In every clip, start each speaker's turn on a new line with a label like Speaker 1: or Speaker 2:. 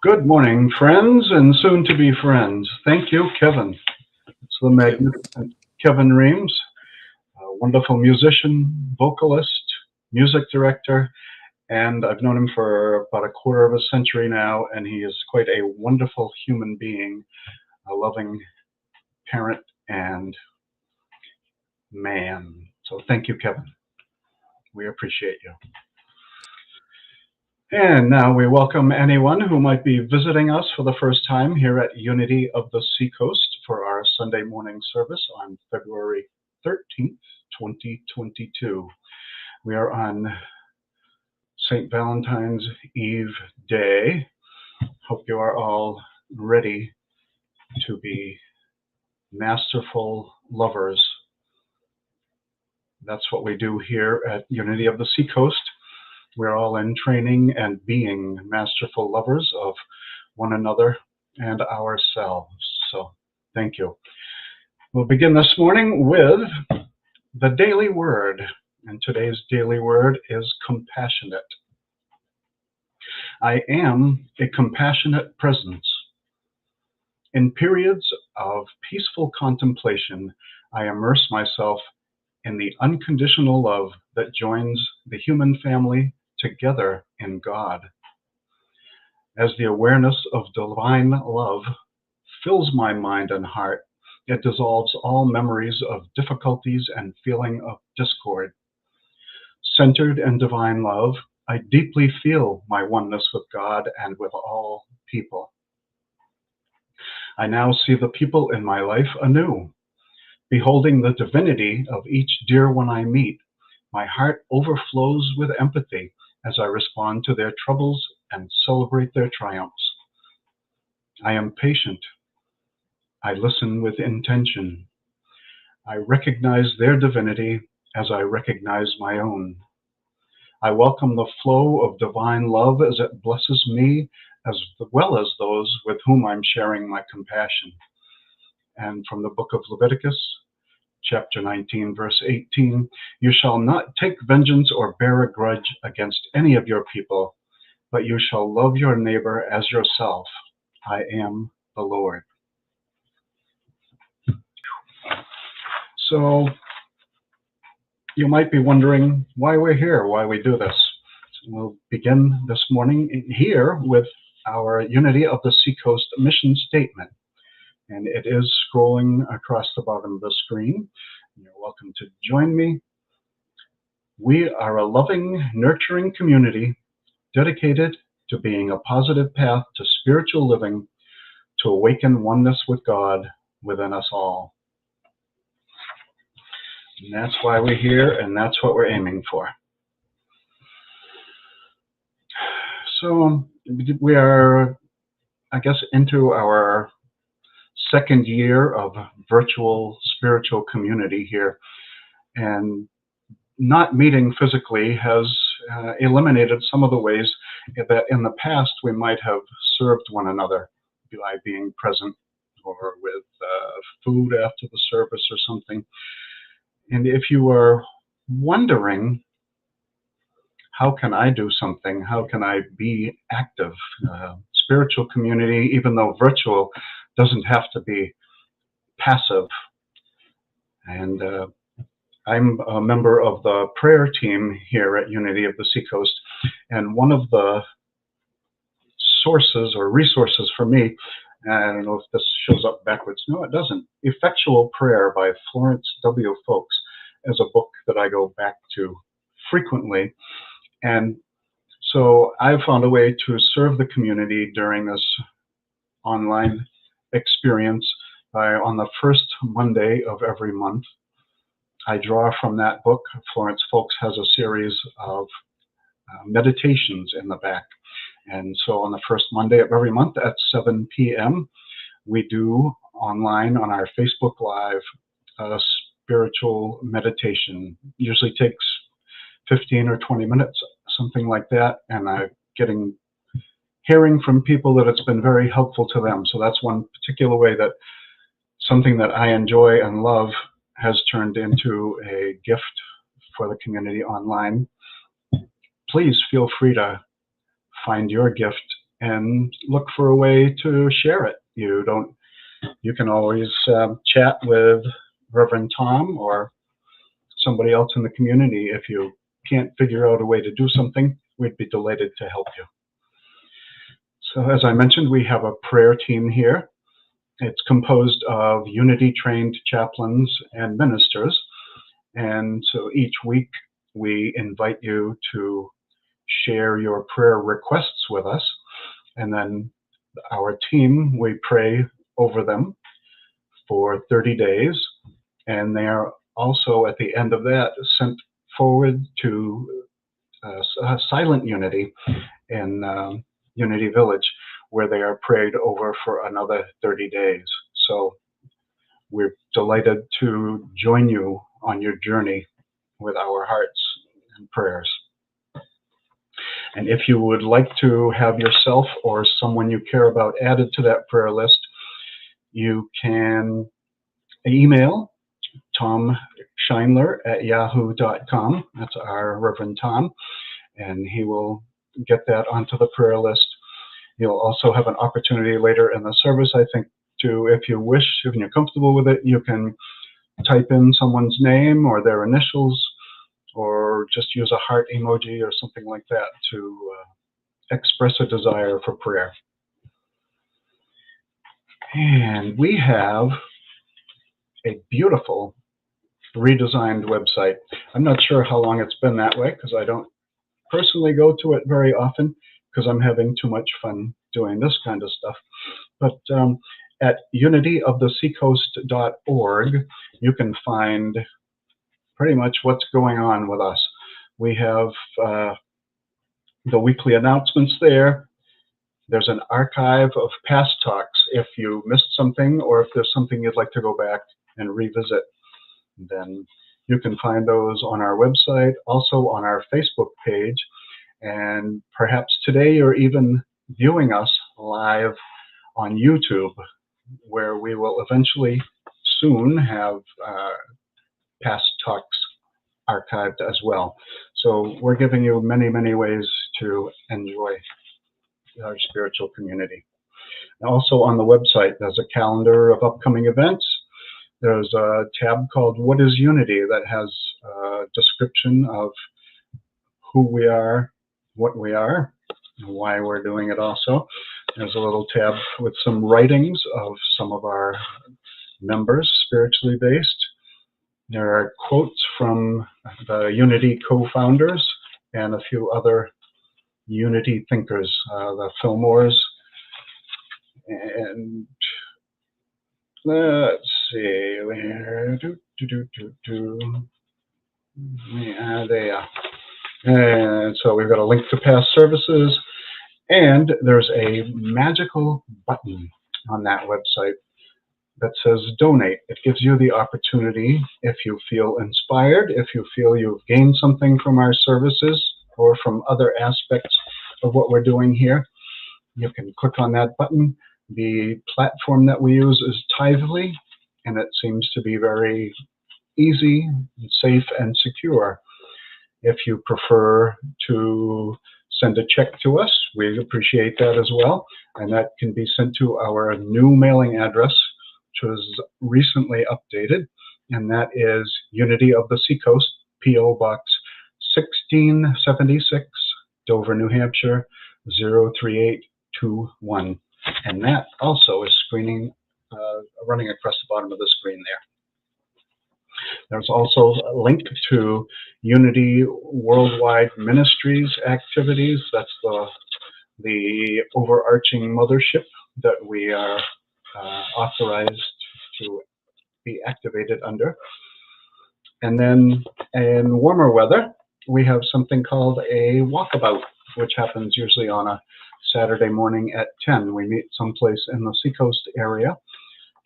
Speaker 1: Good morning, friends and soon-to-be friends. Thank you, Kevin. It's the magnificent Kevin Reams, a wonderful musician, vocalist, music director, and I've known him for about a quarter of a century now, and he is quite a wonderful human being, a loving parent and man. So thank you, Kevin. We appreciate you. And now we welcome anyone who might be visiting us for the first time here at Unity of the Seacoast for our Sunday morning service on February 13th, 2022. We are on St. Valentine's Eve Day. Hope you are all ready to be masterful lovers. That's what we do here at Unity of the Seacoast. We're all in training and being masterful lovers of one another and ourselves. So thank you. We'll begin this morning with the daily word. And today's daily word is compassionate. I am a compassionate presence. In periods of peaceful contemplation, I immerse myself in the unconditional love that joins the human family together in God. As the awareness of divine love fills my mind and heart, it dissolves all memories of difficulties and feeling of discord. Centered in divine love, I deeply feel my oneness with God and with all people. I now see the people in my life anew. Beholding the divinity of each dear one I meet, my heart overflows with empathy as I respond to their troubles and celebrate their triumphs. I am patient. I listen with intention. I recognize their divinity as I recognize my own. I welcome the flow of divine love as it blesses me as well as those with whom I'm sharing my compassion. And from the book of Leviticus, chapter 19, verse 18, you shall not take vengeance or bear a grudge against any of your people, but you shall love your neighbor as yourself. I am the Lord. So you might be wondering why we're here, why we do this. So we'll begin this morning here with our Unity of the Seacoast mission statement. And it is scrolling across the bottom of the screen. You're welcome to join me. We are a loving, nurturing community dedicated to being a positive path to spiritual living, to awaken oneness with God within us all. And that's why we're here, and that's what we're aiming for. So we are, I guess, into our second year of virtual spiritual community here, and not meeting physically has eliminated some of the ways that in the past we might have served one another by being present or with food after the service or something. And if you are wondering, how can I do something? How can I be active? Spiritual community, even though virtual, doesn't have to be passive. And I'm a member of the prayer team here at Unity of the Seacoast, and one of the sources or resources for me, I don't know if this shows up backwards. No, it doesn't. Effectual Prayer by Florence W. Folks is a book that I go back to frequently. And so I've found a way to serve the community during this online experience on the first Monday of every month. I draw from that book. Florence Folks has a series of meditations in the back. And so on the first Monday of every month at 7 p.m., we do online on our Facebook Live a spiritual meditation. Usually takes 15 or 20 minutes, something like that. And I'm hearing from people that it's been very helpful to them. So that's one particular way that something that I enjoy and love has turned into a gift for the community online. Please feel free to find your gift and look for a way to share it. You can always chat with Reverend Tom or somebody else in the community. If you can't figure out a way to do something, we'd be delighted to help you. So as I mentioned, we have a prayer team here. It's composed of Unity-trained chaplains and ministers. And so each week we invite you to share your prayer requests with us. And then our team, we pray over them for 30 days. And they are also, at the end of that, sent forward to Silent Unity in Unity Village, where they are prayed over for another 30 days. So we're delighted to join you on your journey with our hearts and prayers. And if you would like to have yourself or someone you care about added to that prayer list, you can email Tom Scheinler at yahoo.com. That's our Reverend Tom, and he will get that onto the prayer list. You'll also have an opportunity later in the service, I think, to, if you wish, if you're comfortable with it, you can type in someone's name or their initials, or just use a heart emoji or something like that to express a desire for prayer. And we have a beautiful redesigned website. I'm not sure how long it's been that way, because I don't personally go to it very often, because I'm having too much fun doing this kind of stuff. But at unityoftheseacoast.org, you can find pretty much what's going on with us. We have the weekly announcements there. There's an archive of past talks if you missed something, or if there's something you'd like to go back and revisit. Then you can find those on our website, also on our Facebook page, and perhaps today you're even viewing us live on YouTube, where we will eventually soon have past talks archived as well. So we're giving you many, many ways to enjoy our spiritual community. Also on the website, there's a calendar of upcoming events. There's a tab called What is Unity that has a description of who we are, what we are, and why we're doing it also. There's a little tab with some writings of some of our members, spiritually based. There are quotes from the Unity co-founders and a few other Unity thinkers, the Fillmores. And let's see, where yeah, there. And so we've got a link to past services, and there's a magical button on that website that says donate. It gives you the opportunity, if you feel inspired, if you feel you've gained something from our services or from other aspects of what we're doing here, you can click on that button. The platform that we use is Tithely, and it seems to be very easy, safe, and secure. If you prefer to send a check to us, we appreciate that as well, and that can be sent to our new mailing address, which was recently updated, and that is Unity of the Seacoast, P.O. Box 1676, Dover, New Hampshire, 03821. And that also is running across the bottom of the screen there. There's also a link to Unity Worldwide Ministries activities. That's the overarching mothership that we are authorized to be activated under. And then in warmer weather, we have something called a walkabout, which happens usually on a Saturday morning at 10. We meet someplace in the Seacoast area.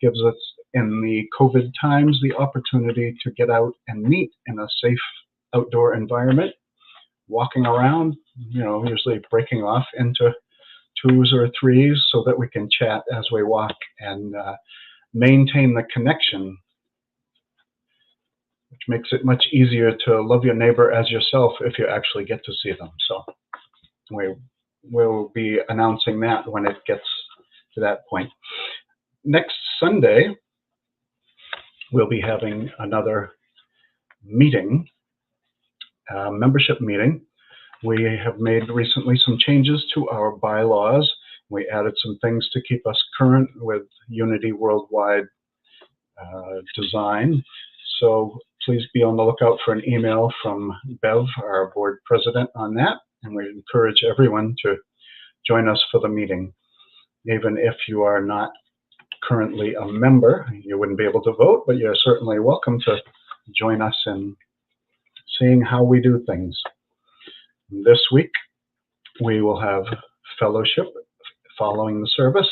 Speaker 1: Gives us, in the COVID times, the opportunity to get out and meet in a safe outdoor environment, walking around, usually breaking off into twos or threes so that we can chat as we walk and maintain the connection, which makes it much easier to love your neighbor as yourself if you actually get to see them. So we we'll be announcing that when it gets to that point. Next Sunday, we'll be having another meeting, membership meeting. We have made recently some changes to our bylaws. We added some things to keep us current with Unity Worldwide design. So please be on the lookout for an email from Bev, our board president, on that. And we encourage everyone to join us for the meeting. Even if you are not currently a member, you wouldn't be able to vote, but you're certainly welcome to join us in seeing how we do things. This week, we will have fellowship following the service,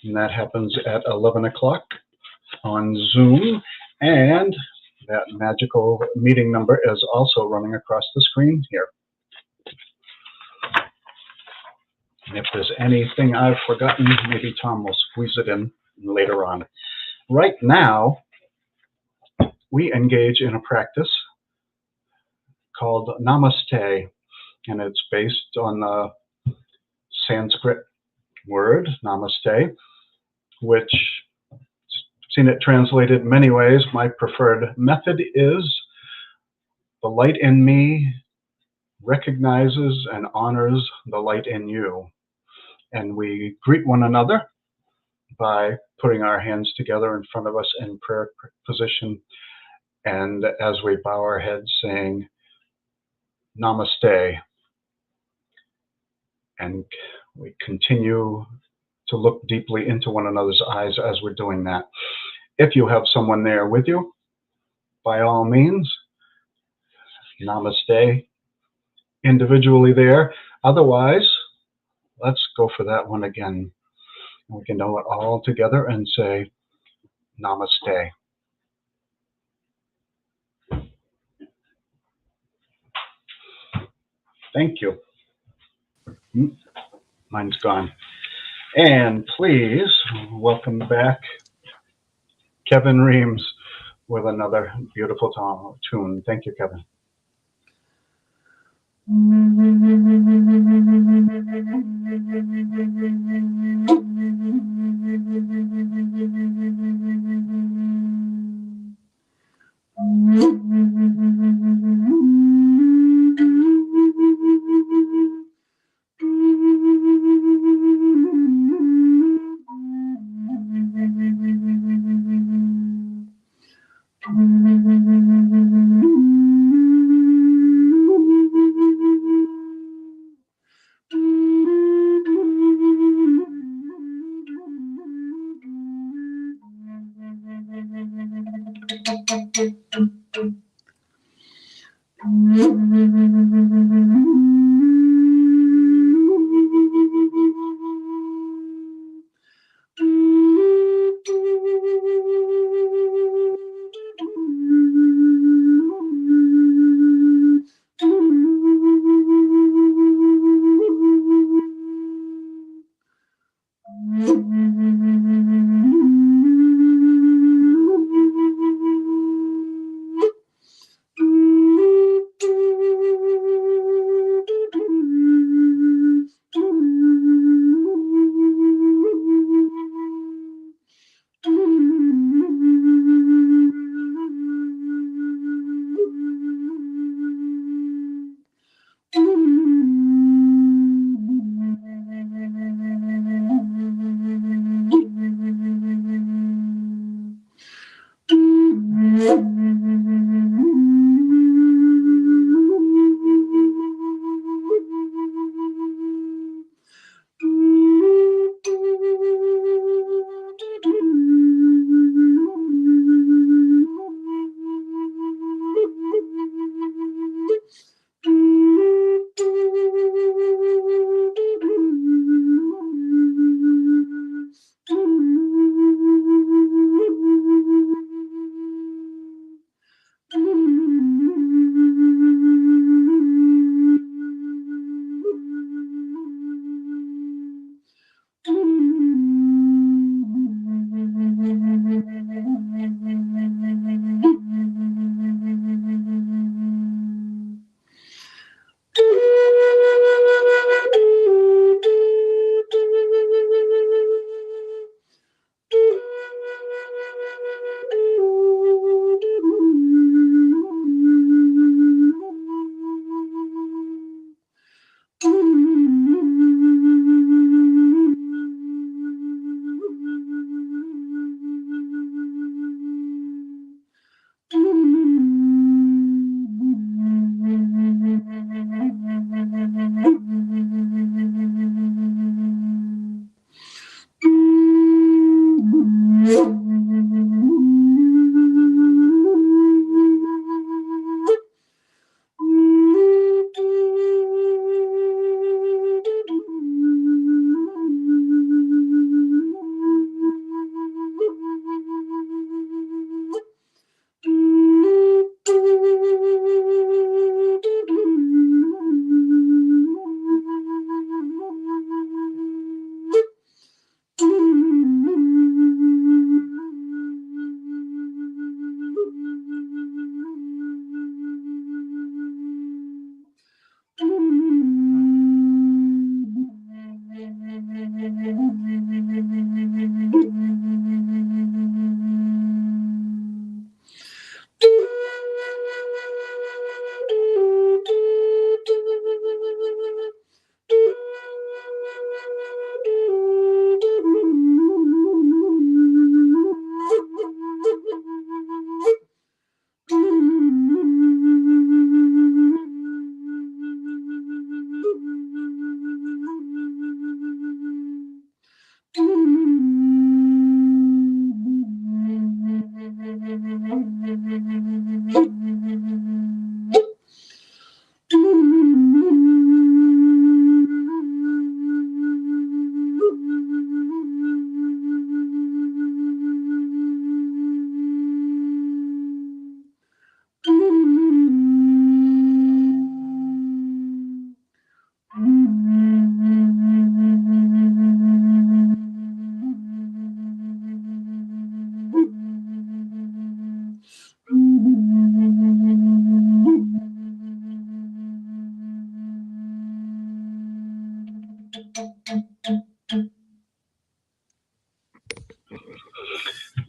Speaker 1: and that happens at 11 o'clock on Zoom, and that magical meeting number is also running across the screen here. And if there's anything I've forgotten, maybe Tom will squeeze it in later on. Right now, we engage in a practice called Namaste, and it's based on the Sanskrit word, Namaste, which I've seen it translated many ways. My preferred method is the light in me recognizes and honors the light in you. And we greet one another by putting our hands together in front of us in prayer position. And as we bow our heads, saying Namaste. And we continue to look deeply into one another's eyes as we're doing that. If you have someone there with you, by all means, Namaste individually there. Otherwise, let's go for that one again. We can know it all together and say Namaste. Thank you. Mine's gone. And please welcome back Kevin Reams with another beautiful tune. Thank you, Kevin.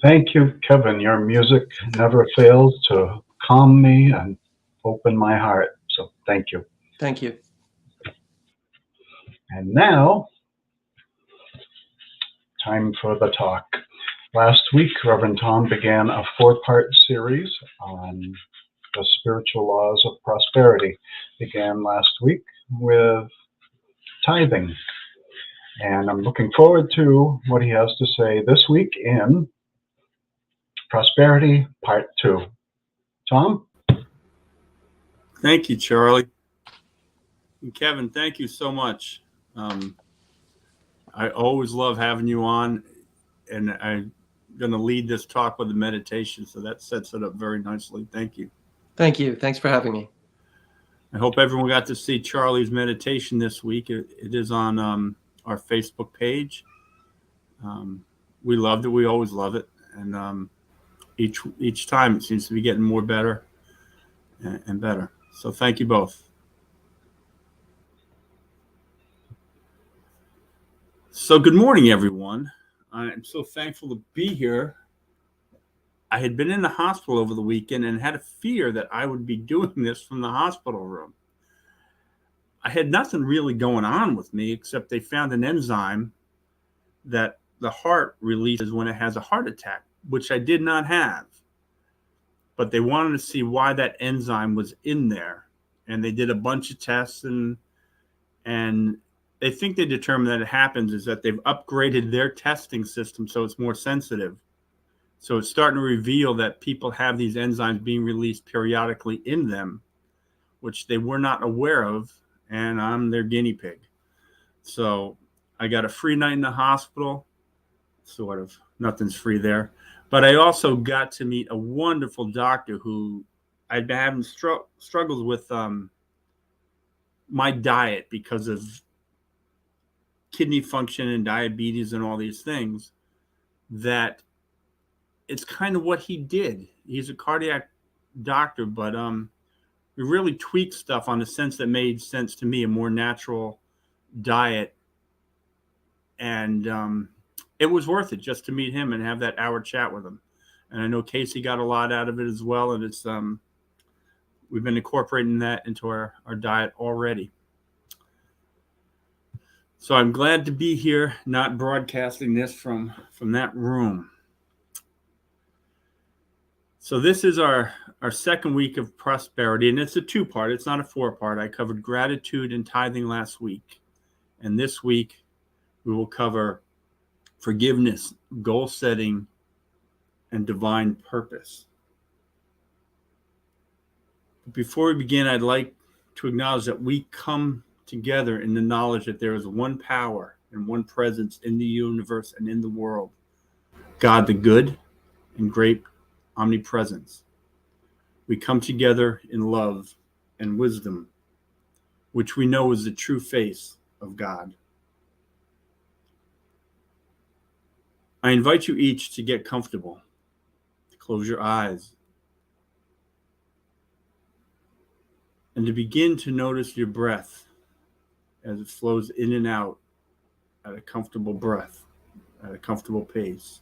Speaker 1: Thank you, Kevin. Your music never fails to calm me and open my heart. So thank you.
Speaker 2: Thank you.
Speaker 1: And now, time for the talk. Last week, Reverend Tom began a 4-part series on the spiritual laws of prosperity. Began last week with tithing. And I'm looking forward to what he has to say this week in Prosperity Part 2. Tom?
Speaker 3: Thank you, Charlie. And Kevin, thank you so much. I always love having you on, and I'm going to lead this talk with a meditation, so that sets it up very nicely. Thank you.
Speaker 2: Thank you. Thanks for having me.
Speaker 3: I hope everyone got to see Charlie's meditation this week. It is on our Facebook page. We loved it. We always love it. And each time it seems to be getting more better and better. So thank you both. So good morning, everyone. I'm so thankful to be here. I had been in the hospital over the weekend and had a fear that I would be doing this from the hospital room. I had nothing really going on with me except they found an enzyme that the heart releases when it has a heart attack, which I did not have. But they wanted to see why that enzyme was in there. And they did a bunch of tests and they think they determined that it happens is that they've upgraded their testing system so it's more sensitive. So it's starting to reveal that people have these enzymes being released periodically in them, which they were not aware of, and I'm their guinea pig. So I got a free night in the hospital, sort of. Nothing's free there. But I also got to meet a wonderful doctor who I'd been having struggles with my diet because of kidney function and diabetes and all these things, that it's kind of what he did. He's a cardiac doctor, but he really tweaked stuff on a sense that made sense to me, a more natural diet. And it was worth it just to meet him and have that hour chat with him. And I know Casey got a lot out of it as well. And it's we've been incorporating that into our diet already. So I'm glad to be here, not broadcasting this from that room. So this is our second week of prosperity, and it's a 2-part. It's not a 4-part. I covered gratitude and tithing last week. And this week we will cover forgiveness, goal setting, and divine purpose. But before we begin, I'd like to acknowledge that we come together in the knowledge that there is one power and one presence in the universe and in the world. God the good and great omnipresence. We come together in love and wisdom, which we know is the true face of God. I invite you each to get comfortable, to close your eyes, and to begin to notice your breath as it flows in and out at a comfortable breath, at a comfortable pace.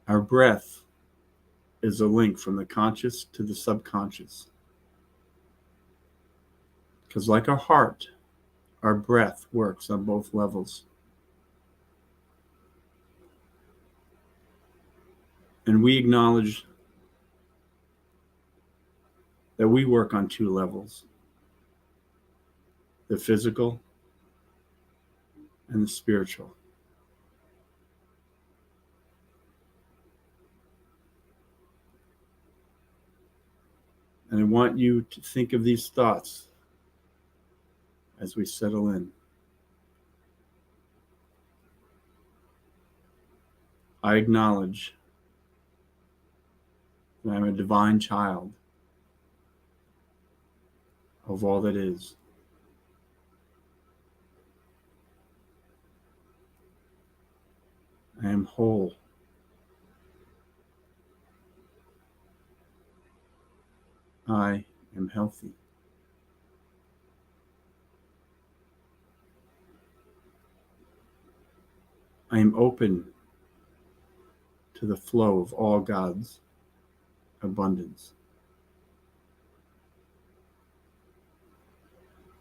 Speaker 3: Our breath is a link from the conscious to the subconscious. Because like our heart, our breath works on both levels. And we acknowledge that we work on 2 levels, the physical and the spiritual. And I want you to think of these thoughts as we settle in. I acknowledge that I'm a divine child of all that is. I am whole. I am healthy. I am open to the flow of all God's abundance.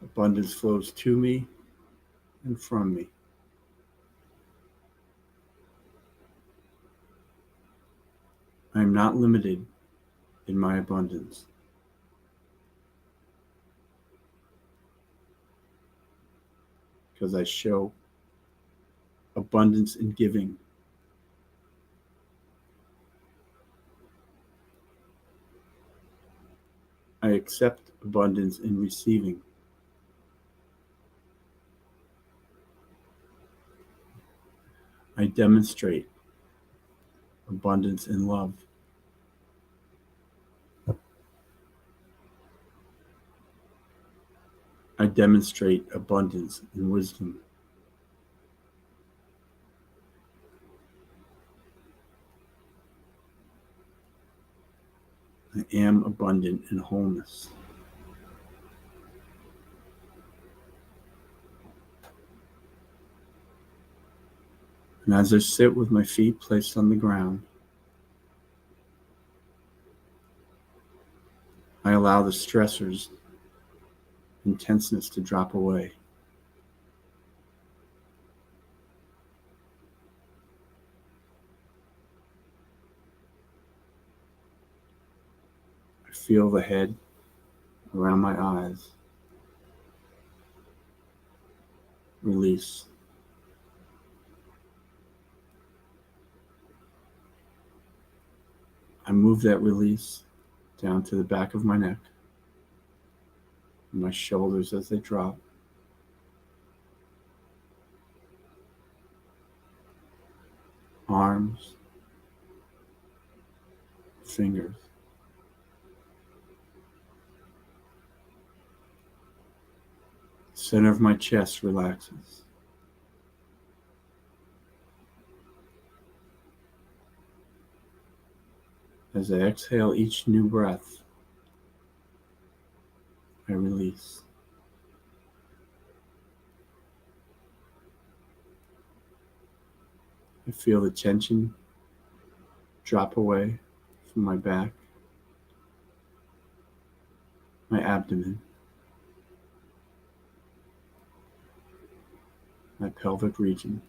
Speaker 3: Abundance flows to me and from me. I am not limited in my abundance. Because I show abundance in giving. I accept abundance in receiving. I demonstrate abundance in love. I demonstrate abundance in wisdom. I am abundant in wholeness. And as I sit with my feet placed on the ground, I allow the stressors and tenseness to drop away. I feel the head around my eyes release. I move that release down to the back of my neck, and my shoulders as they drop. Arms, fingers. Center of my chest relaxes. As I exhale each new breath, I release. I feel the tension drop away from my back, my abdomen, my pelvic region.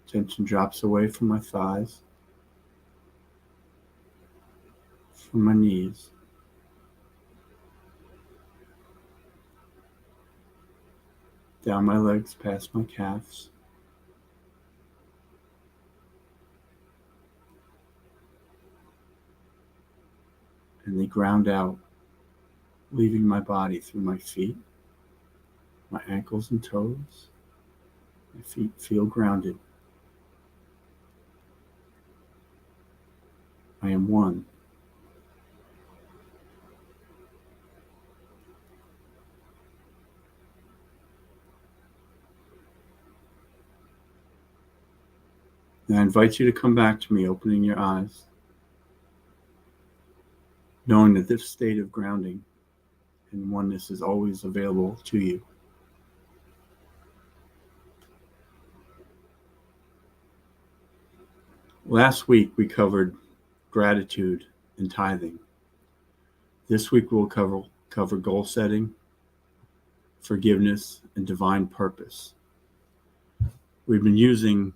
Speaker 3: Tension drops away from my thighs, from my knees, down my legs past my calves, and they ground out, leaving my body through my feet, my ankles and toes. My feet feel grounded. I am one. And I invite you to come back to me, opening your eyes, knowing that this state of grounding and oneness is always available to you. Last week we covered gratitude and tithing. This week we'll cover goal setting, forgiveness, and divine purpose. We've been using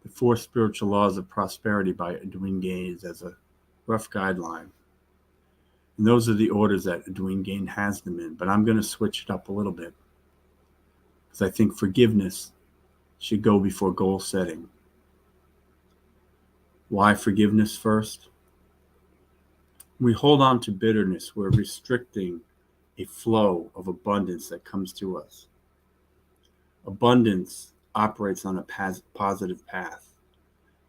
Speaker 3: the 4 spiritual laws of prosperity by Edwin Gaines as a rough guideline. And those are the orders that Edwin Gaines has them in, but I'm going to switch it up a little bit because I think forgiveness should go before goal setting. Why forgiveness first? When we hold on to bitterness, we're restricting a flow of abundance that comes to us. Abundance operates on a positive path,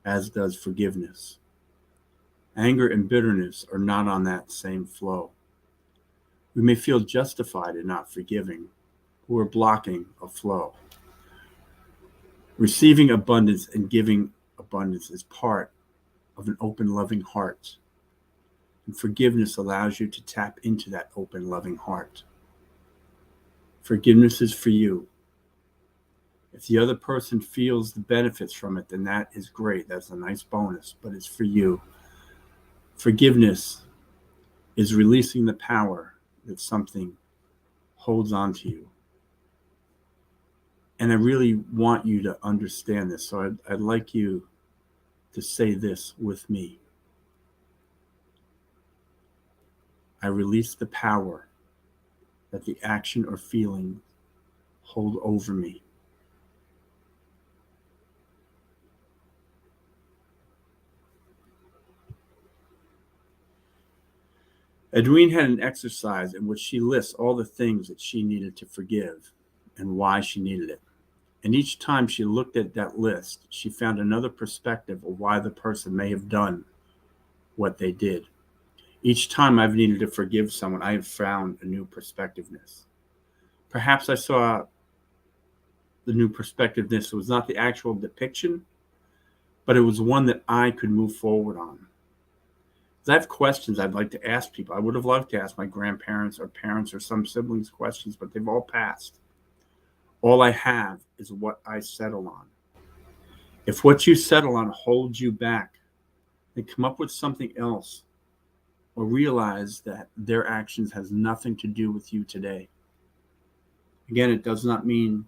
Speaker 3: as does forgiveness. Anger and bitterness are not on that same flow. We may feel justified in not forgiving, but we're blocking a flow. Receiving abundance and giving abundance is part of an open, loving heart. And forgiveness allows you to tap into that open, loving heart. Forgiveness is for you. If the other person feels the benefits from it, then that is great. That's a nice bonus, but it's for you. Forgiveness is releasing the power that something holds on to you. And I really want you to understand this. So I'd like you to say this with me. I release the power that the action or feeling hold over me. Edwene had an exercise in which she lists all the things that she needed to forgive and why she needed it. And each time she looked at that list, she found another perspective of why the person may have done what they did. Each time I've needed to forgive someone, I have found a new perspectiveness. Perhaps I saw the new perspectiveness. It was not the actual depiction, but it was one that I could move forward on. I have questions I'd like to ask people. I would have loved to ask my grandparents or parents or some siblings questions, but they've all passed. All I have is what I settle on. If what you settle on holds you back, then come up with something else or realize that their actions has nothing to do with you today. Again, it does not mean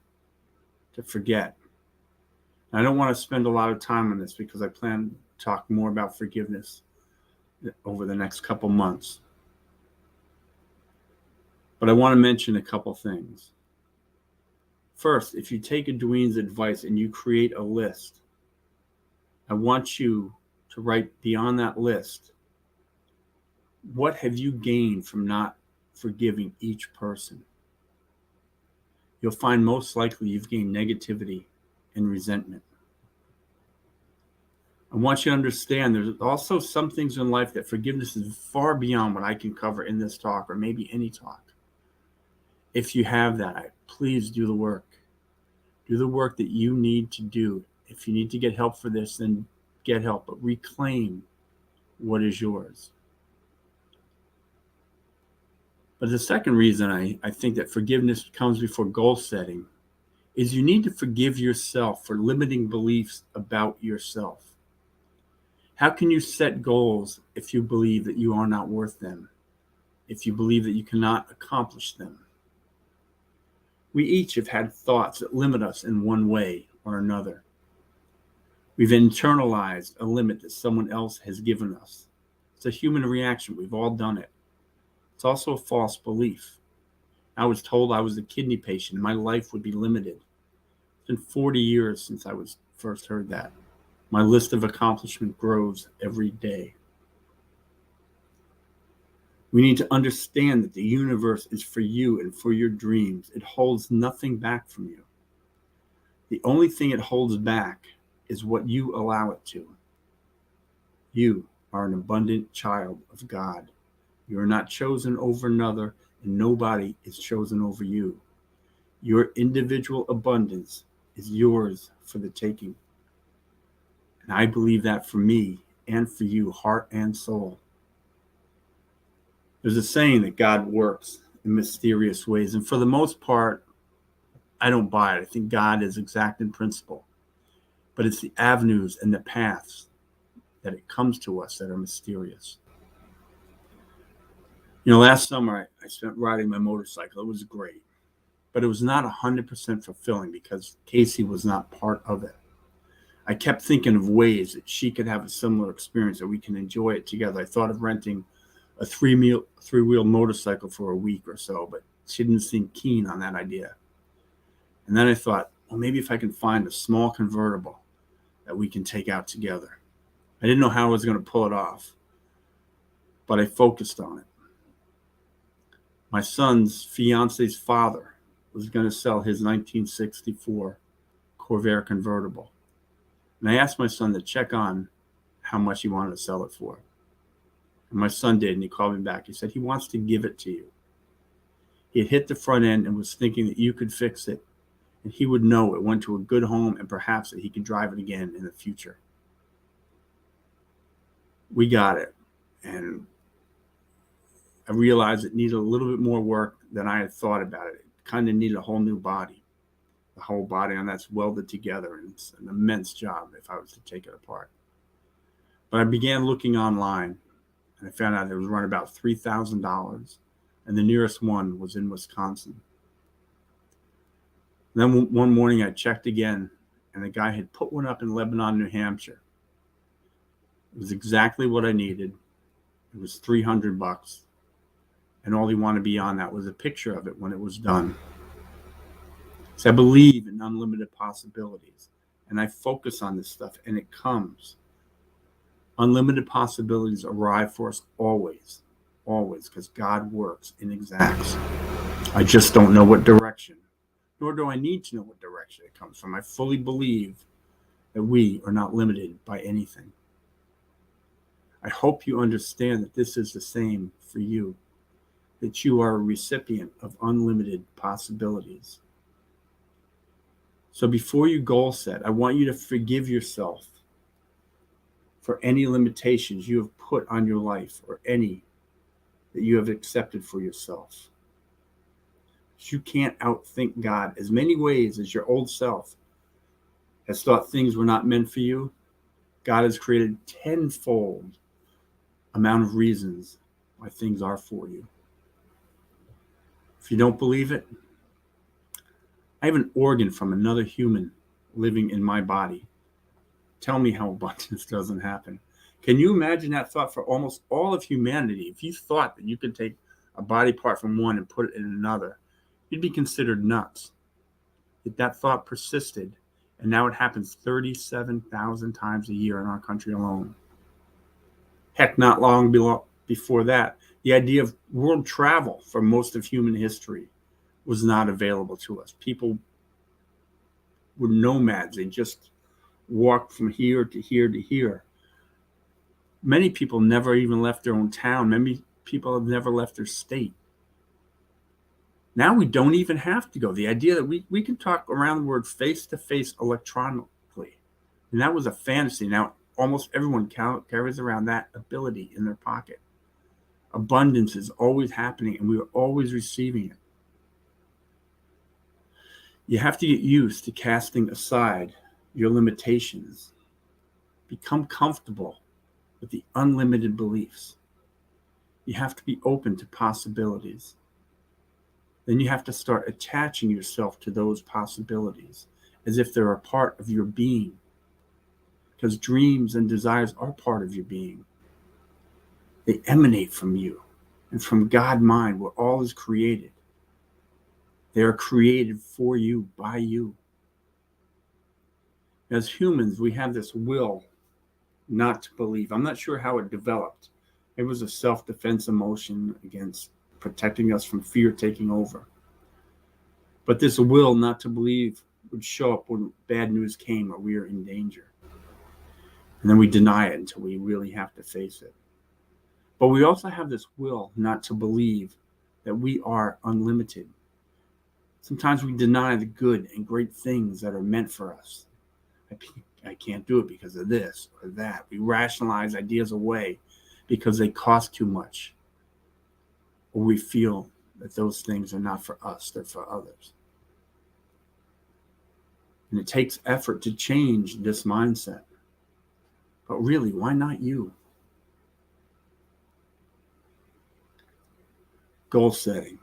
Speaker 3: to forget. I don't want to spend a lot of time on this because I plan to talk more about forgiveness over the next couple months. But I want to mention a couple things. First, if you take Edwene's advice and you create a list, I want you to write beyond that list, what have you gained from not forgiving each person? You'll find most likely you've gained negativity and resentment. I want you to understand there's also some things in life that forgiveness is far beyond what I can cover in this talk or maybe any talk. If you have that, please do the work. Do the work that you need to do. If you need to get help for this, then get help, but reclaim what is yours. But the second reason I think that forgiveness comes before goal setting is you need to forgive yourself for limiting beliefs about yourself. How can you set goals if you believe that you are not worth them? If you believe that you cannot accomplish them? We each have had thoughts that limit us in one way or another. We've internalized a limit that someone else has given us. It's a human reaction. We've all done it. It's also a false belief. I was told I was a kidney patient. My life would be limited. It's been 40 years since I was first heard that. My list of accomplishment grows every day. We need to understand that the universe is for you and for your dreams. It holds nothing back from you. The only thing it holds back is what you allow it to. You are an abundant child of God. You are not chosen over another, and nobody is chosen over you. Your individual abundance is yours for the taking. And I believe that for me and for you, heart and soul. There's a saying that God works in mysterious ways. And for the most part, I don't buy it. I think God is exact in principle. But it's the avenues and the paths that it comes to us that are mysterious. Last summer I spent riding my motorcycle. It was great. But it was not 100% fulfilling because Casey was not part of it. I kept thinking of ways that she could have a similar experience, that we can enjoy it together. I thought of renting a three-wheel motorcycle for a week or so, but she didn't seem keen on that idea. And then I thought, well, maybe if I can find a small convertible that we can take out together. I didn't know how I was going to pull it off, but I focused on it. My son's fiance's father was going to sell his 1964 Corvair convertible. And I asked my son to check on how much he wanted to sell it for. And my son did, and he called me back. He said he wants to give it to you. He had hit the front end and was thinking that you could fix it and he would know it went to a good home and perhaps that he could drive it again in the future. We got it, and I realized it needed a little bit more work than I had thought about it. It kind of needed a whole new body. The whole body, and that's welded together, and it's an immense job if I was to take it apart. But I began looking online, and I found out it was running about $3,000, and the nearest one was in Wisconsin. And then one morning I checked again, and the guy had put one up in Lebanon, New Hampshire. It was exactly what I needed. It was $300, and all he wanted beyond that was a picture of it when it was done. So I believe in unlimited possibilities, and I focus on this stuff, and it comes. Unlimited possibilities arrive for us always, because God works in exacts. I just don't know what direction, nor do I need to know what direction it comes from. I fully believe that we are not limited by anything. I hope you understand that this is the same for you, that you are a recipient of unlimited possibilities. So before you goal set, I want you to forgive yourself for any limitations you have put on your life or any that you have accepted for yourself. You can't outthink God. As many ways as your old self has thought things were not meant for you, God has created tenfold amount of reasons why things are for you. If you don't believe it, I have an organ from another human living in my body. Tell me how abundance doesn't happen. Can you imagine that thought for almost all of humanity? If you thought that you could take a body part from one and put it in another, you'd be considered nuts. Yet that thought persisted, and now it happens 37,000 times a year in our country alone. Heck, not long before that, the idea of world travel for most of human history was not available to us. People were nomads. They just walked from here to here to here. Many people never even left their own town. Many people have never left their state. Now we don't even have to go. The idea that we can talk around the world face-to-face electronically. And that was a fantasy. Now almost everyone carries around that ability in their pocket. Abundance is always happening, and we are always receiving it. You have to get used to casting aside your limitations. Become comfortable with the unlimited beliefs. You have to be open to possibilities. Then you have to start attaching yourself to those possibilities as if they're a part of your being. Because dreams and desires are part of your being. They emanate from you and from God mind, where all is created. They are created for you, by you. As humans, we have this will not to believe. I'm not sure how it developed. It was a self-defense emotion against protecting us from fear taking over. But this will not to believe would show up when bad news came or we are in danger. And then we deny it until we really have to face it. But we also have this will not to believe that we are unlimited. Sometimes we deny the good and great things that are meant for us. I can't do it because of this or that. We rationalize ideas away because they cost too much. Or we feel that those things are not for us, they're for others. And it takes effort to change this mindset. But really, why not you? Goal setting.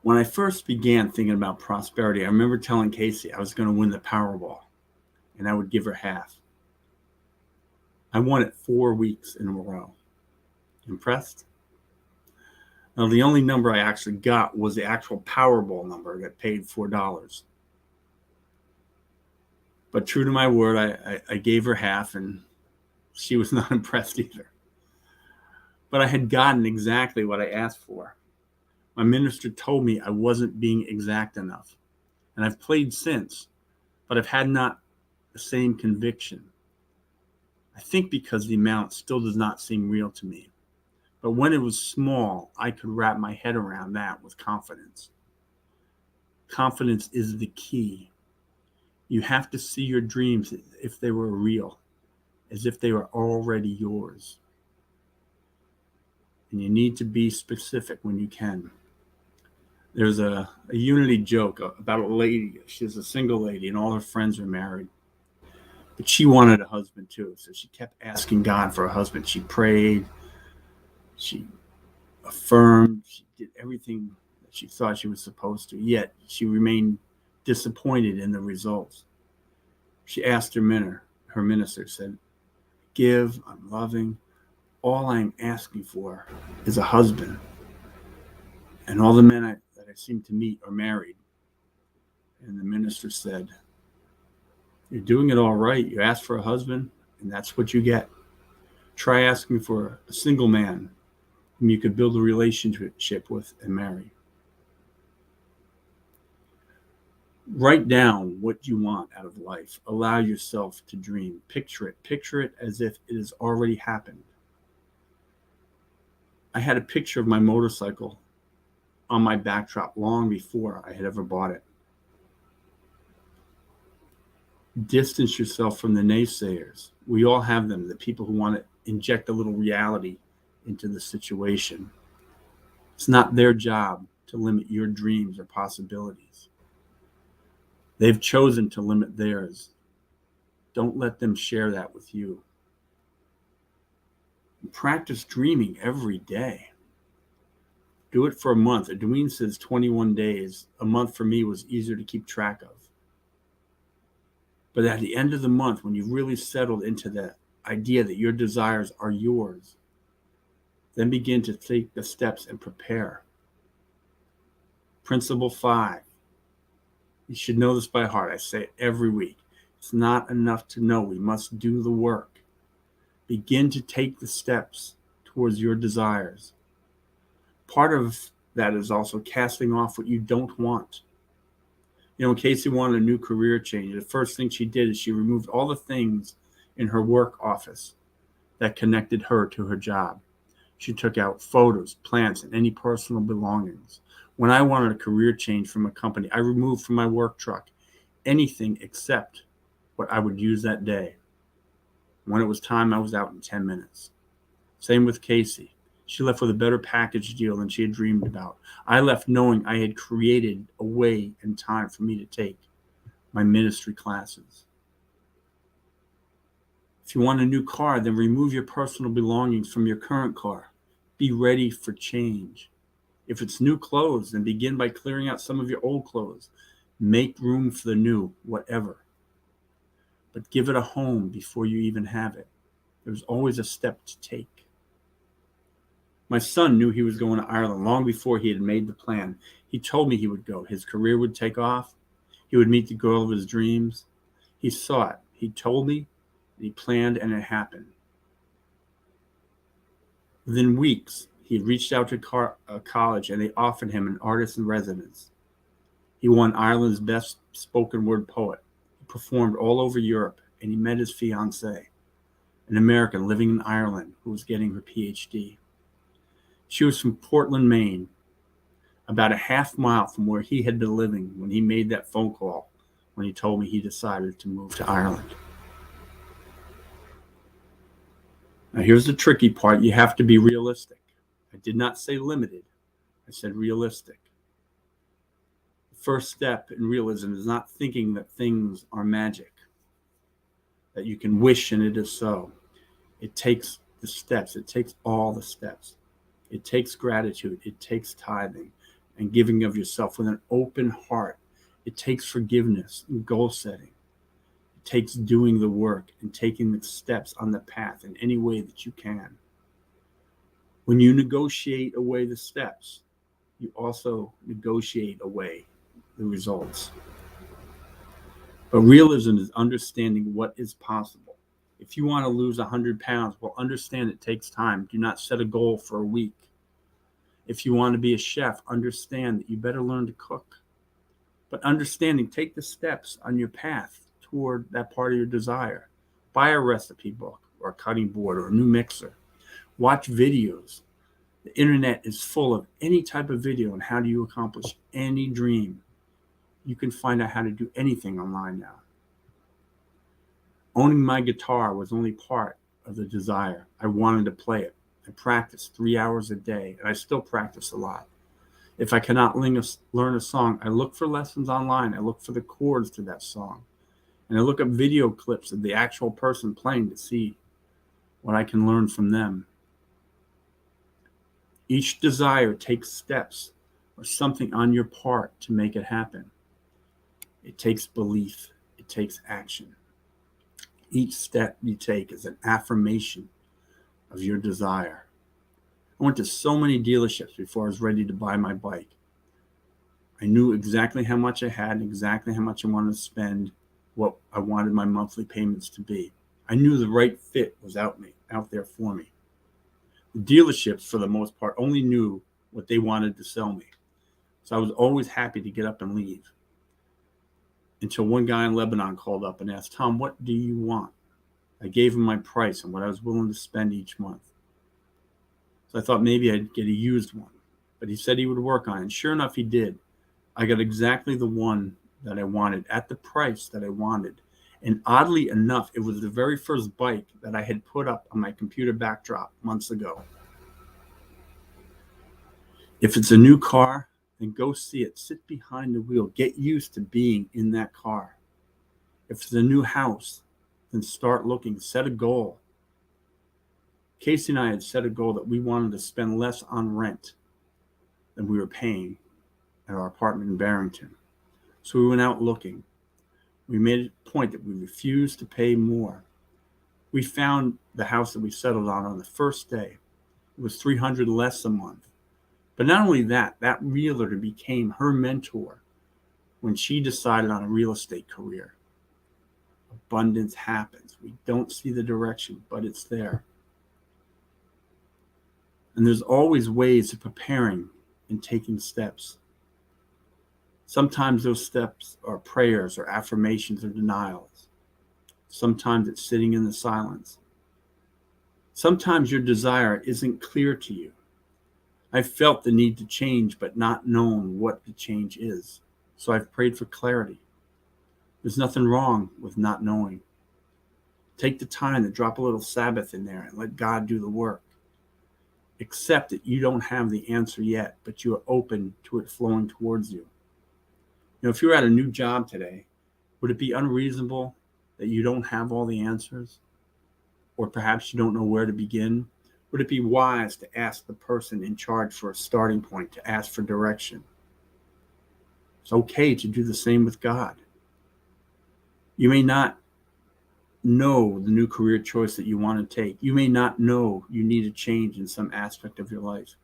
Speaker 3: When I first began thinking about prosperity, I remember telling Casey I was going to win the Powerball, and I would give her half. I won it 4 weeks in a row. Impressed? Now, the only number I actually got was the actual Powerball number that paid $4. But true to my word, I gave her half, and she was not impressed either. But I had gotten exactly what I asked for. My minister told me I wasn't being exact enough. And I've played since, but I've had not the same conviction. I think because the amount still does not seem real to me. But when it was small, I could wrap my head around that with confidence. Confidence is the key. You have to see your dreams as if they were real, as if they were already yours. And you need to be specific when you can. There's a Unity joke about a lady. She's a single lady and all her friends are married. But she wanted a husband too. So she kept asking God for a husband. She prayed. She affirmed. She did everything that she thought she was supposed to. Yet she remained disappointed in the results. She asked her minister, said, "Give, I'm loving. All I'm asking for is a husband. And all the men that I seem to meet are married." And the minister said, "You're doing it all right. You asked for a husband, and that's what you get. Try asking for a single man whom you could build a relationship with and marry." Write down what you want out of life. Allow yourself to dream. Picture it. Picture it as if it has already happened. I had a picture of my motorcycle on my backdrop long before I had ever bought it. Distance yourself from the naysayers. We all have them, the people who want to inject a little reality into the situation. It's not their job to limit your dreams or possibilities. They've chosen to limit theirs. Don't let them share that with you. Practice dreaming every day. Do it for a month. Edwin says 21 days. A month for me was easier to keep track of. But at the end of the month, when you've really settled into the idea that your desires are yours, then begin to take the steps and prepare. Principle 5. You should know this by heart. I say it every week. It's not enough to know. We must do the work. Begin to take the steps towards your desires. Part of that is also casting off what you don't want. When Casey wanted a new career change, the first thing she did is she removed all the things in her work office that connected her to her job. She took out photos, plants, and any personal belongings. When I wanted a career change from a company, I removed from my work truck anything except what I would use that day. When it was time, I was out in 10 minutes. Same with Casey. She left with a better package deal than she had dreamed about. I left knowing I had created a way and time for me to take my ministry classes. If you want a new car, then remove your personal belongings from your current car. Be ready for change. If it's new clothes, then begin by clearing out some of your old clothes. Make room for the new, whatever. But give it a home before you even have it. There's always a step to take. My son knew he was going to Ireland long before he had made the plan. He told me he would go. His career would take off. He would meet the girl of his dreams. He saw it. He told me, he planned, and it happened. Within weeks, he had reached out to college, and they offered him an artist in residence. He won Ireland's best spoken word poet. He performed all over Europe, and he met his fiancée, an American living in Ireland who was getting her PhD. She was from Portland, Maine, about a half mile from where he had been living when he made that phone call when he told me he decided to move to Ireland. Now, here's the tricky part. You have to be realistic. I did not say limited. I said realistic. The first step in realism is not thinking that things are magic, that you can wish and it is so. It takes the steps. It takes all the steps. It takes gratitude. It takes tithing and giving of yourself with an open heart. It takes forgiveness and goal setting. It takes doing the work and taking the steps on the path in any way that you can. When you negotiate away the steps, you also negotiate away the results. But realism is understanding what is possible. If you want to lose 100 pounds, well, understand it takes time. Do not set a goal for a week. If you want to be a chef, understand that you better learn to cook. But understanding, take the steps on your path toward that part of your desire. Buy a recipe book or a cutting board or a new mixer. Watch videos. The internet is full of any type of video on how do you accomplish any dream. You can find out how to do anything online now. Owning my guitar was only part of the desire. I wanted to play it. I practiced 3 hours a day, and I still practice a lot. If I cannot learn a song, I look for lessons online. I look for the chords to that song. And I look up video clips of the actual person playing to see what I can learn from them. Each desire takes steps or something on your part to make it happen. It takes belief. It takes action. Each step you take is an affirmation of your desire. I went to so many dealerships before I was ready to buy my bike. I knew exactly how much I had, exactly how much I wanted to spend, what I wanted my monthly payments to be. I knew the right fit was out there for me. The dealerships, for the most part, only knew what they wanted to sell me. So I was always happy to get up and leave. Until one guy in Lebanon called up and asked, "Tom, what do you want?" I gave him my price and what I was willing to spend each month. So I thought maybe I'd get a used one. But he said he would work on it. And sure enough, he did. I got exactly the one that I wanted at the price that I wanted. And oddly enough, it was the very first bike that I had put up on my computer backdrop months ago. If it's a new car, then go see it. Sit behind the wheel. Get used to being in that car. If it's a new house, then start looking. Set a goal. Casey and I had set a goal that we wanted to spend less on rent than we were paying at our apartment in Barrington. So we went out looking. We made a point that we refused to pay more. We found the house that we settled on the first day. It was $300 less a month. But not only that, that realtor became her mentor when she decided on a real estate career. Abundance happens. We don't see the direction, but it's there. And there's always ways of preparing and taking steps. Sometimes those steps are prayers or affirmations or denials. Sometimes it's sitting in the silence. Sometimes your desire isn't clear to you. I've felt the need to change, but not known what the change is. So I've prayed for clarity. There's nothing wrong with not knowing. Take the time to drop a little Sabbath in there and let God do the work. Accept that you don't have the answer yet, but you are open to it flowing towards you. You know, if you're at a new job today, would it be unreasonable that you don't have all the answers? Or perhaps you don't know where to begin? Would it be wise to ask the person in charge for a starting point, to ask for direction? It's okay to do the same with God. You may not know the new career choice that you want to take. You may not know you need a change in some aspect of your life.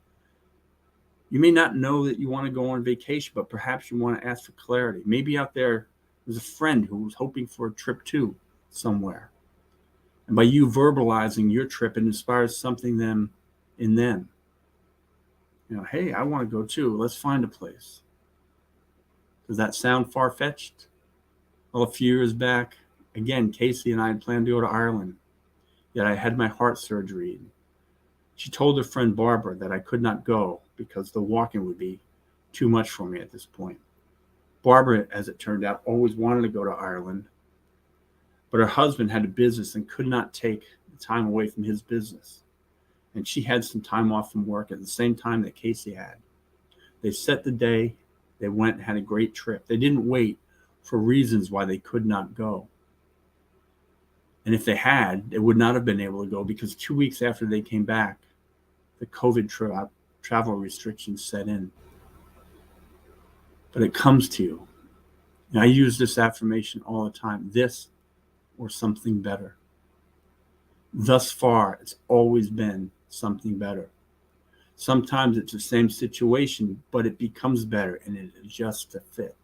Speaker 3: You may not know that you want to go on vacation, but perhaps you want to ask for clarity. Maybe out there's a friend who was hoping for a trip too somewhere. And by you verbalizing your trip, it inspires something in them. You know, hey, I want to go too. Let's find a place. Does that sound far-fetched? Well, a few years back, again, Casey and I had planned to go to Ireland. Yet I had my heart surgery. She told her friend Barbara that I could not go because the walking would be too much for me at this point. Barbara, as it turned out, always wanted to go to Ireland, but her husband had a business and could not take the time away from his business. And she had some time off from work at the same time that Casey had. They set the day, they went and had a great trip. They didn't wait for reasons why they could not go. And if they had, they would not have been able to go because 2 weeks after they came back, the COVID travel restrictions set in. But it comes to you. And I use this affirmation all the time. This or something better. Thus far, it's always been something better. Sometimes it's the same situation, but it becomes better and it adjusts to fit.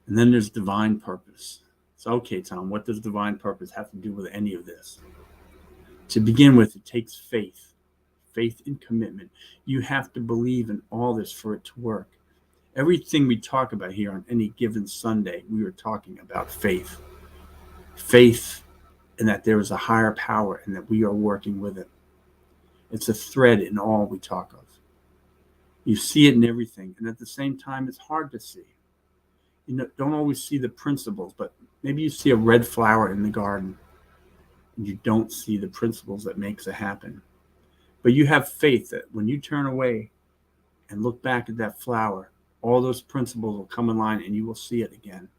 Speaker 3: And then there's divine purpose. So, okay, Tom, what does divine purpose have to do with any of this? To begin with, it takes faith and commitment. You have to believe in all this for it to work. Everything we talk about here on any given Sunday, we are talking about faith. Faith in that there is a higher power and that we are working with it. It's a thread in all we talk of. You see it in everything. And at the same time, it's hard to see. You don't always see the principles, but maybe you see a red flower in the garden and you don't see the principles that makes it happen. But you have faith that when you turn away and look back at that flower, all those principles will come in line and you will see it again.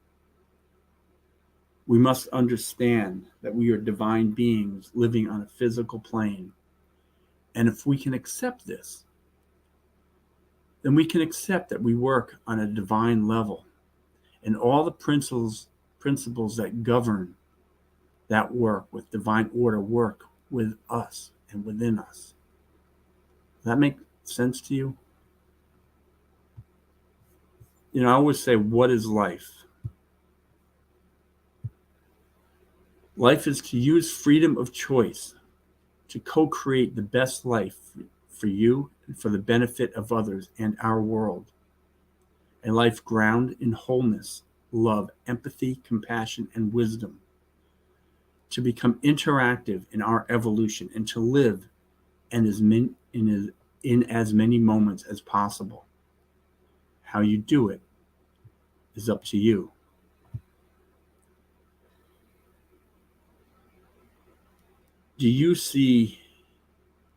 Speaker 3: We must understand that we are divine beings living on a physical plane. And if we can accept this, then we can accept that we work on a divine level. And all the principles that govern that work with divine order work with us and within us. Does that make sense to you? I always say, what is life? Life is to use freedom of choice to co-create the best life for you and for the benefit of others and our world. A life grounded in wholeness, love, empathy, compassion, and wisdom. To become interactive in our evolution and to live in as many moments as possible. How you do it is up to you. Do you see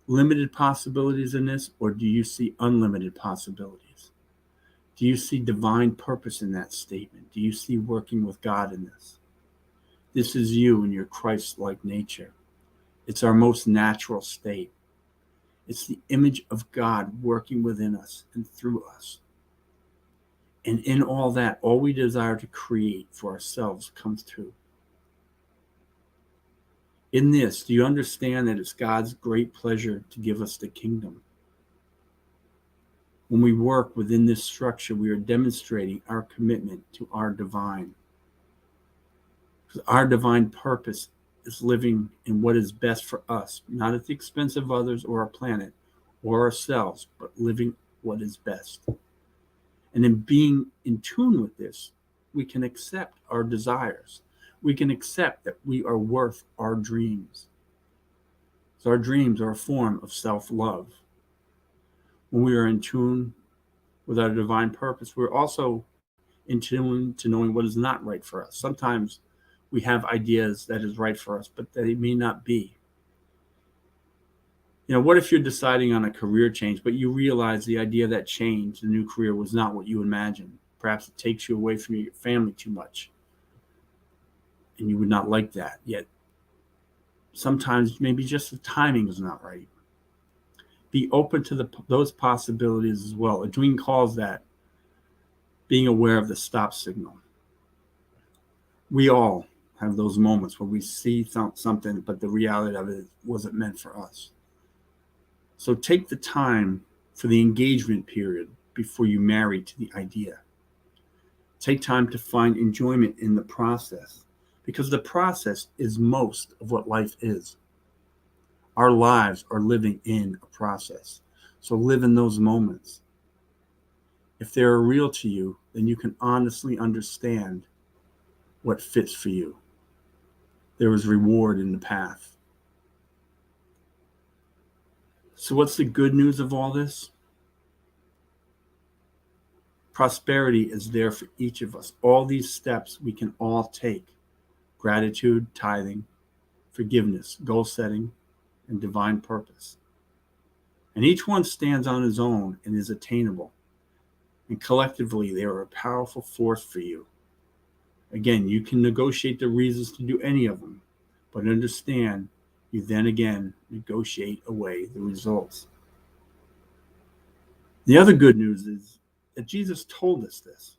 Speaker 3: limited possibilities in this, or do you see unlimited possibilities? Do you see divine purpose in that statement? Do you see working with God in this? This is you in your Christ-like nature. It's our most natural state. It's the image of God working within us and through us. And in all that, all we desire to create for ourselves comes true. In this, do you understand that it's God's great pleasure to give us the kingdom? When we work within this structure, we are demonstrating our commitment to our divine. Because our divine purpose is living in what is best for us, not at the expense of others or our planet or ourselves, but living what is best. And in being in tune with this, we can accept our desires. We can accept that we are worth our dreams. So our dreams are a form of self-love. When we are in tune with our divine purpose, we're also in tune to knowing what is not right for us. Sometimes we have ideas that is right for us, but they may not be. What if you're deciding on a career change, but you realize the idea of that change, the new career, was not what you imagined? Perhaps it takes you away from your family too much, and you would not like that. Yet, sometimes maybe just the timing is not right. Be open to those possibilities as well. Adwene calls that being aware of the stop signal. We all have those moments where we see something, but the reality of it wasn't meant for us. So take the time for the engagement period before you marry to the idea. Take time to find enjoyment in the process, because the process is most of what life is. Our lives are living in a process. So live in those moments. If they are real to you, then you can honestly understand what fits for you. There is reward in the path. So what's the good news of all this? Prosperity is there for each of us. All these steps we can all take. Gratitude, tithing, forgiveness, goal setting, and divine purpose. And each one stands on its own and is attainable. And collectively, they are a powerful force for you. Again, you can negotiate the reasons to do any of them, but understand you then again negotiate away the results. The other good news is that Jesus told us this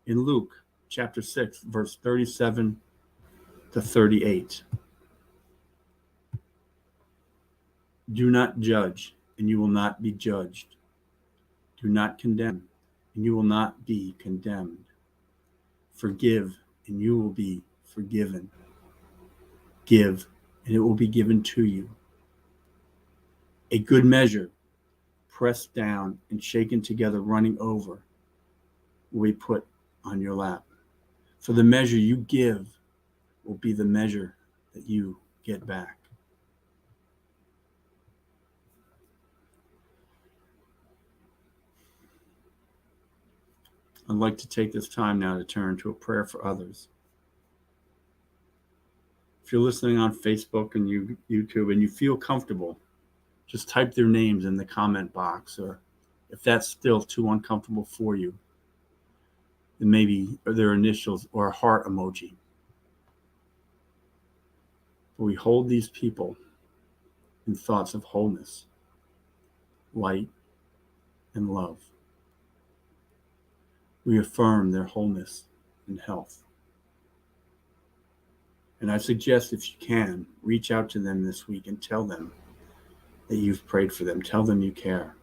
Speaker 3: in Luke chapter 6, verse 37 to 38. Do not judge, and you will not be judged. Do not condemn, and you will not be condemned. Forgive, and you will be forgiven. Give, and it will be given to you. A good measure, pressed down and shaken together, running over, will be put on your lap. For the measure you give will be the measure that you get back. I'd like to take this time now to turn to a prayer for others. If you're listening on Facebook and YouTube and you feel comfortable, just type their names in the comment box, or if that's still too uncomfortable for you, then maybe their initials or a heart emoji. But we hold these people in thoughts of wholeness, light, and love. We affirm their wholeness and health. And I suggest, if you can, reach out to them this week and tell them that you've prayed for them. Tell them you care.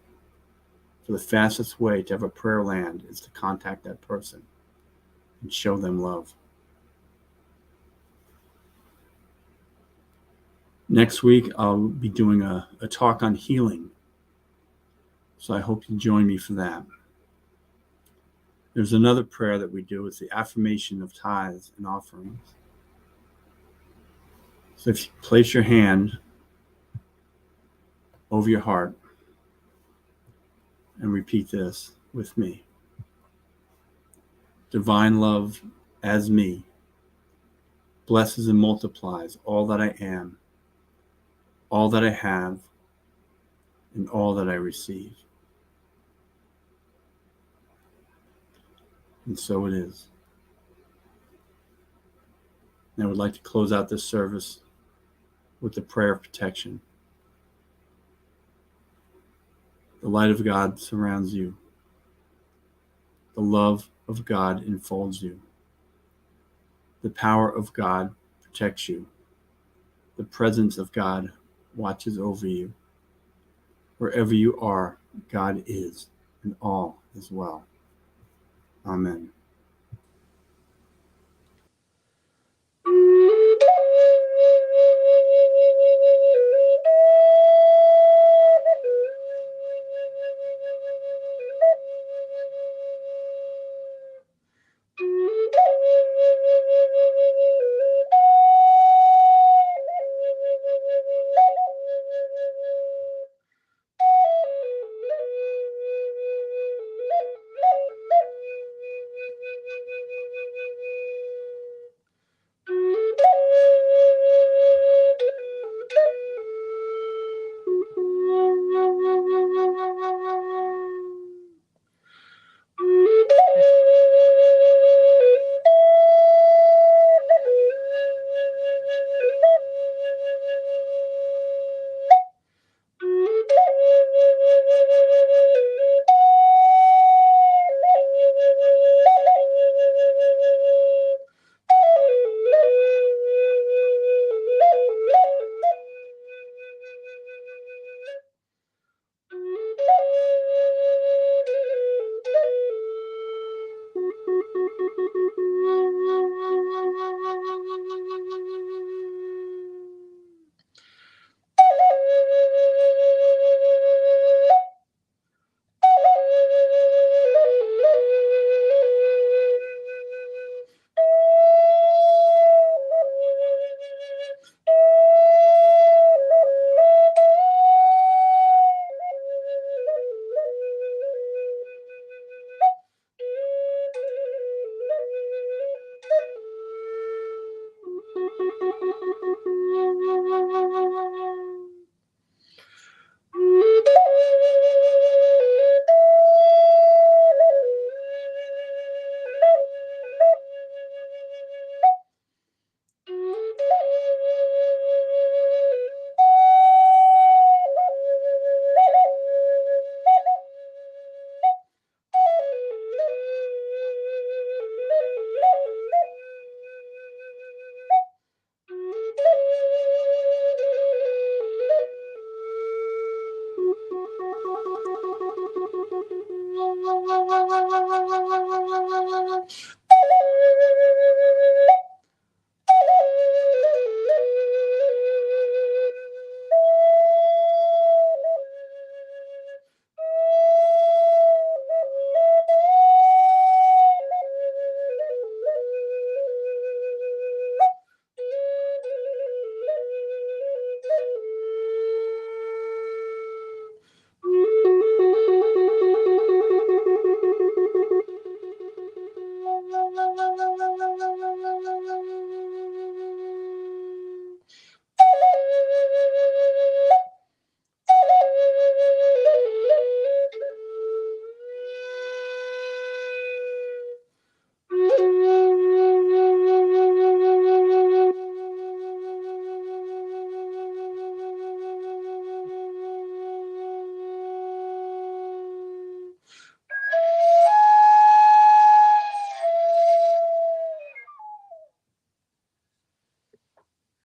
Speaker 3: For the fastest way to have a prayer land is to contact that person and show them love. Next week, I'll be doing a talk on healing. So I hope you join me for that. There's another prayer that we do. It's the affirmation of tithes and offerings. So if you place your hand over your heart and repeat this with me. Divine love as me blesses and multiplies all that I am, all that I have, and all that I receive. And so it is. And I would like to close out this service with the prayer of protection. The light of God surrounds you. The love of God enfolds you. The power of God protects you. The presence of God watches over you. Wherever you are, God is, and all is well. Amen.